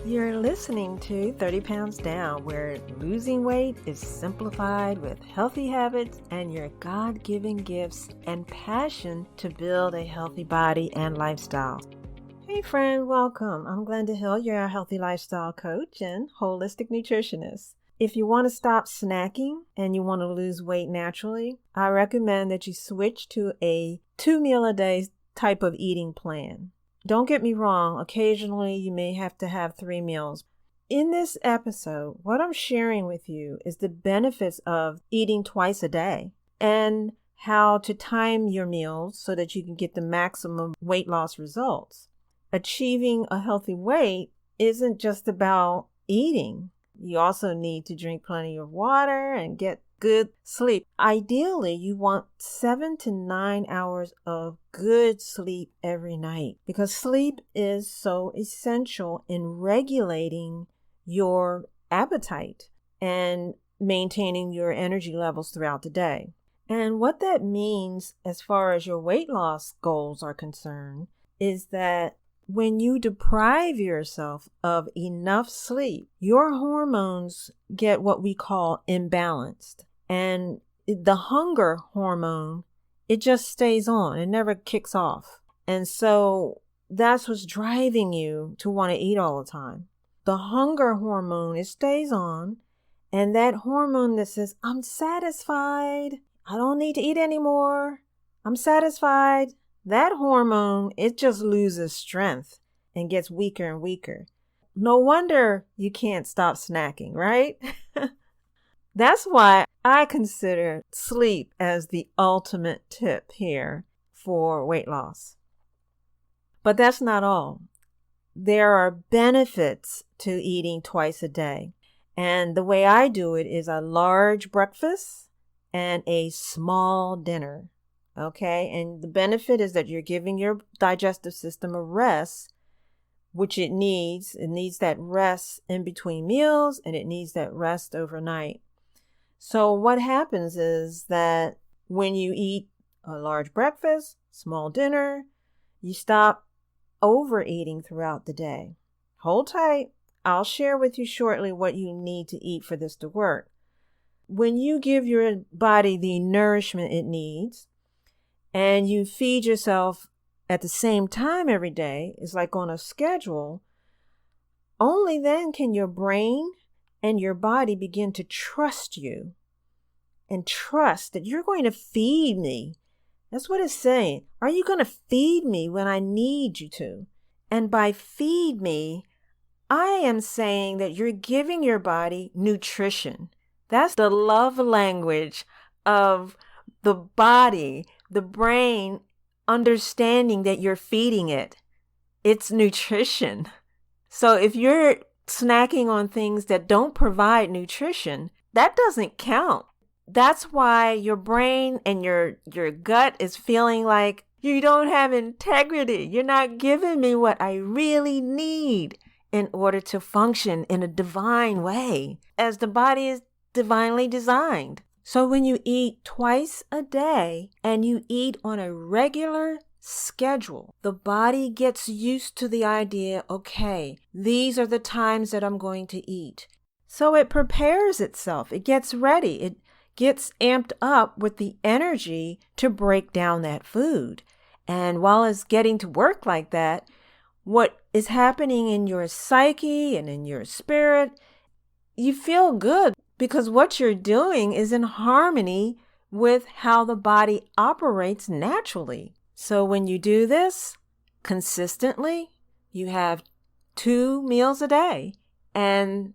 You're listening to 30 Pounds Down, where losing weight is simplified with healthy habits and your God-given gifts and passion to build a healthy body and lifestyle. Hey friend, welcome. I'm Glenda Hill, your healthy lifestyle coach and holistic nutritionist. If you want to stop snacking and you want to lose weight naturally, I recommend that you switch to a 2-meal-a-day type of eating plan. Don't get me wrong, occasionally you may have to have 3 meals. In this episode, what I'm sharing with you is the benefits of eating twice a day and how to time your meals so that you can get the maximum weight loss results. Achieving a healthy weight isn't just about eating. You also need to drink plenty of water and get good sleep. Ideally, you want 7 to 9 hours of good sleep every night because sleep is so essential in regulating your appetite and maintaining your energy levels throughout the day. And what that means as far as your weight loss goals are concerned is that when you deprive yourself of enough sleep, your hormones get what we call imbalanced. And the hunger hormone, it just stays on. It never kicks off. And so that's what's driving you to want to eat all the time. The hunger hormone, it stays on. And that hormone that says, I'm satisfied. I don't need to eat anymore. I'm satisfied. That hormone, it just loses strength and gets weaker and weaker. No wonder you can't stop snacking, right? That's why I consider sleep as the ultimate tip here for weight loss. But that's not all. There are benefits to eating twice a day. And the way I do it is a large breakfast and a small dinner. Okay? And the benefit is that you're giving your digestive system a rest, which it needs. It needs that rest in between meals and it needs that rest overnight. So what happens is that when you eat a large breakfast, small dinner, you stop overeating throughout the day. Hold tight. I'll share with you shortly what you need to eat for this to work. When you give your body the nourishment it needs and you feed yourself at the same time every day, it's like on a schedule, only then can your brain and your body begin to trust you and trust that you're going to feed me. That's what it's saying. Are you going to feed me when I need you to? And by feed me, I am saying that you're giving your body nutrition. That's the love language of the body, the brain, understanding that you're feeding it. It's nutrition. So if you're snacking on things that don't provide nutrition, that doesn't count. That's why your brain and your gut is feeling like you don't have integrity. You're not giving me what I really need in order to function in a divine way, as the body is divinely designed. So when you eat twice a day and you eat on a regular schedule, the body gets used to the idea, okay, these are the times that I'm going to eat. So it prepares itself. It gets ready. It gets amped up with the energy to break down that food. And while it's getting to work like that, what is happening in your psyche and in your spirit, you feel good because what you're doing is in harmony with how the body operates naturally. So when you do this consistently, you have 2 meals a day and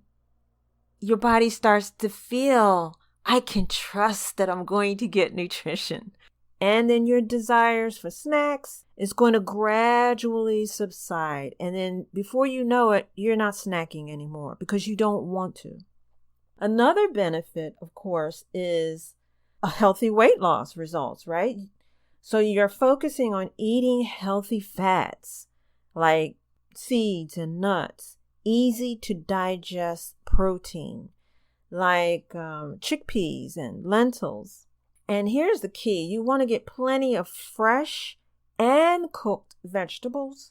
your body starts to feel, I can trust that I'm going to get nutrition. And then your desires for snacks is going to gradually subside. And then before you know it, you're not snacking anymore because you don't want to. Another benefit, of course, is a healthy weight loss results, right? So you're focusing on eating healthy fats like seeds and nuts, easy to digest protein like chickpeas and lentils. And here's the key. You want to get plenty of fresh and cooked vegetables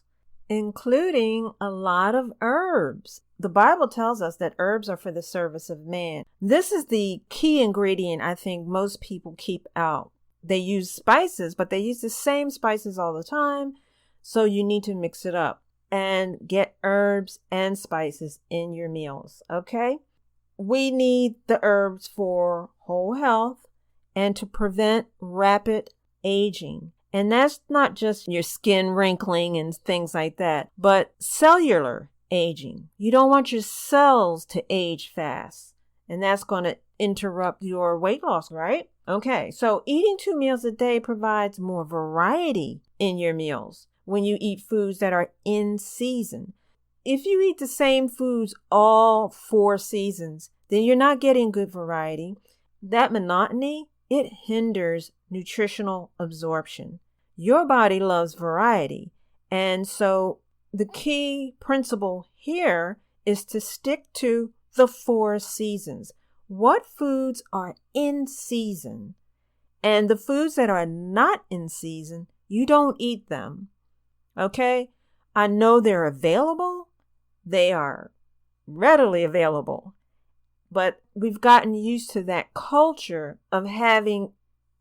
including a lot of herbs. The Bible tells us that herbs are for the service of man. This is the key ingredient I think most people keep out. They use spices, but they use the same spices all the time. So you need to mix it up and get herbs and spices in your meals. Okay. We need the herbs for whole health and to prevent rapid aging. And that's not just your skin wrinkling and things like that, but cellular aging. You don't want your cells to age fast, and that's going to interrupt your weight loss, right? Okay, so eating 2 meals a day provides more variety in your meals when you eat foods that are in season. If you eat the same foods all 4 seasons, then you're not getting good variety. That monotony, it hinders nutritional absorption. Your body loves variety. And so the key principle here is to stick to the 4 seasons. What foods are in season? And the foods that are not in season, you don't eat them. Okay? I know they're available. They are readily available. But we've gotten used to that culture of having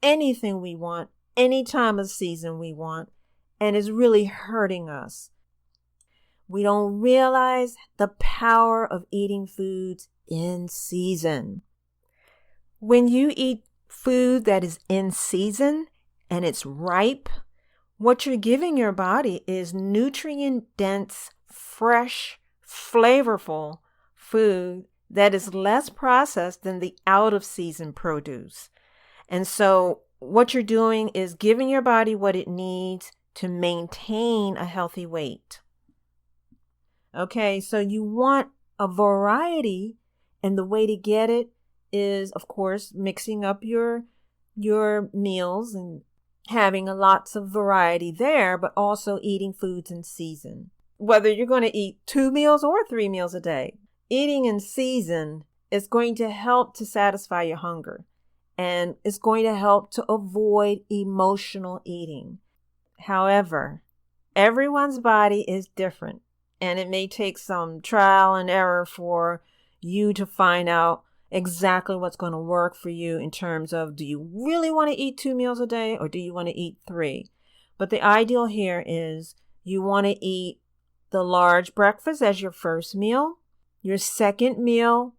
anything we want, any time of season we want, and it's really hurting us. We don't realize the power of eating foods in season. When you eat food that is in season and it's ripe, what you're giving your body is nutrient-dense, fresh, flavorful food that is less processed than the out-of-season produce. And so what you're doing is giving your body what it needs to maintain a healthy weight. Okay, so you want a variety, and the way to get it is, of course, mixing up your meals and having lots of variety there, but also eating foods in season. Whether you're going to eat 2 meals or 3 meals a day, eating in season is going to help to satisfy your hunger, and it's going to help to avoid emotional eating. However, everyone's body is different, and it may take some trial and error for you to find out exactly what's going to work for you in terms of, do you really want to eat 2 meals a day or do you want to eat 3? But the ideal here is you want to eat the large breakfast as your first meal, your second meal,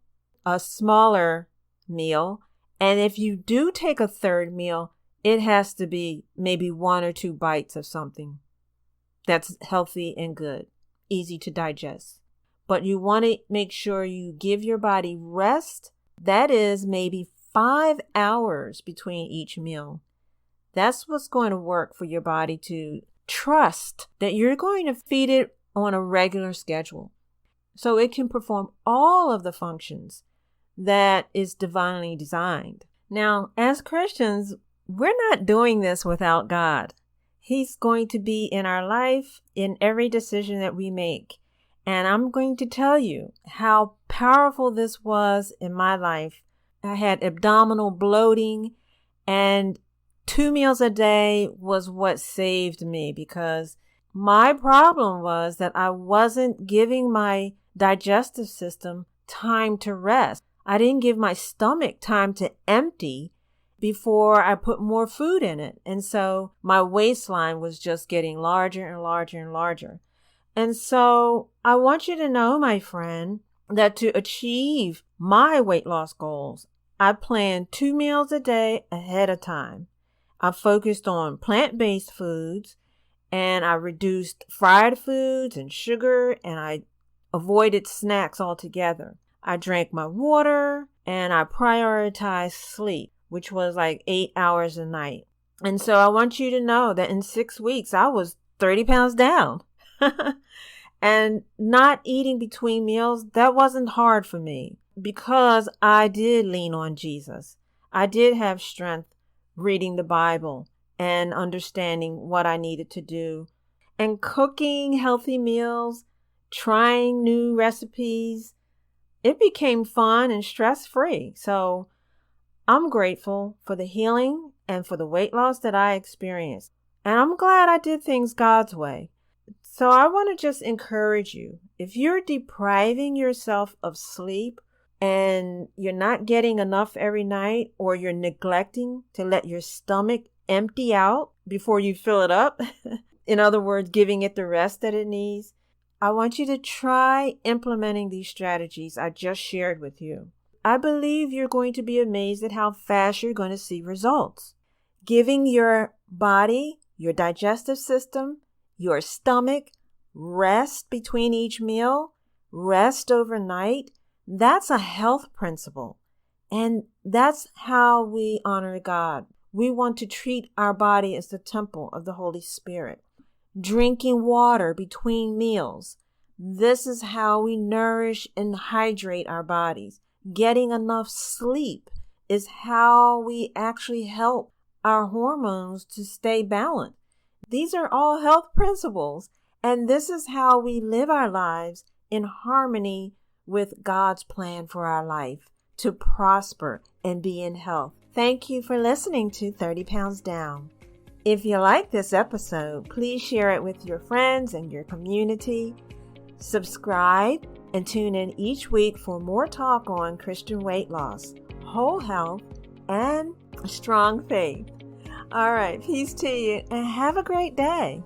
a smaller meal, and if you do take a third meal, it has to be maybe 1 or 2 bites of something that's healthy and good, easy to digest. But you want to make sure you give your body rest. That is maybe 5 hours between each meal. That's what's going to work for your body to trust that you're going to feed it on a regular schedule, so it can perform all of the functions that is divinely designed. Now, as Christians, we're not doing this without God. He's going to be in our life in every decision that we make. And I'm going to tell you how powerful this was in my life. I had abdominal bloating, and 2 meals a day was what saved me, because my problem was that I wasn't giving my digestive system time to rest. I didn't give my stomach time to empty before I put more food in it. And so my waistline was just getting larger and larger and larger. And so I want you to know, my friend, that to achieve my weight loss goals, I planned 2 meals a day ahead of time. I focused on plant-based foods, and I reduced fried foods and sugar, and I avoided snacks altogether. I drank my water, and I prioritized sleep, which was like 8 hours a night. And so I want you to know that in 6 weeks, I was 30 pounds down. And not eating between meals, that wasn't hard for me, because I did lean on Jesus. I did have strength reading the Bible and understanding what I needed to do, and cooking healthy meals, trying new recipes. It became fun and stress-free. So I'm grateful for the healing and for the weight loss that I experienced. And I'm glad I did things God's way. So I want to just encourage you. If you're depriving yourself of sleep and you're not getting enough every night, or you're neglecting to let your stomach empty out before you fill it up, in other words, giving it the rest that it needs, I want you to try implementing these strategies I just shared with you. I believe you're going to be amazed at how fast you're going to see results. Giving your body, your digestive system, your stomach rest between each meal, rest overnight, that's a health principle. And that's how we honor God. We want to treat our body as the temple of the Holy Spirit. Drinking water between meals. This is how we nourish and hydrate our bodies. Getting enough sleep is how we actually help our hormones to stay balanced. These are all health principles, and this is how we live our lives in harmony with God's plan for our life, to prosper and be in health. Thank you for listening to 30 Pounds Down. If you like this episode, please share it with your friends and your community. Subscribe and tune in each week for more talk on Christian weight loss, whole health, and strong faith. All right, peace to you and have a great day.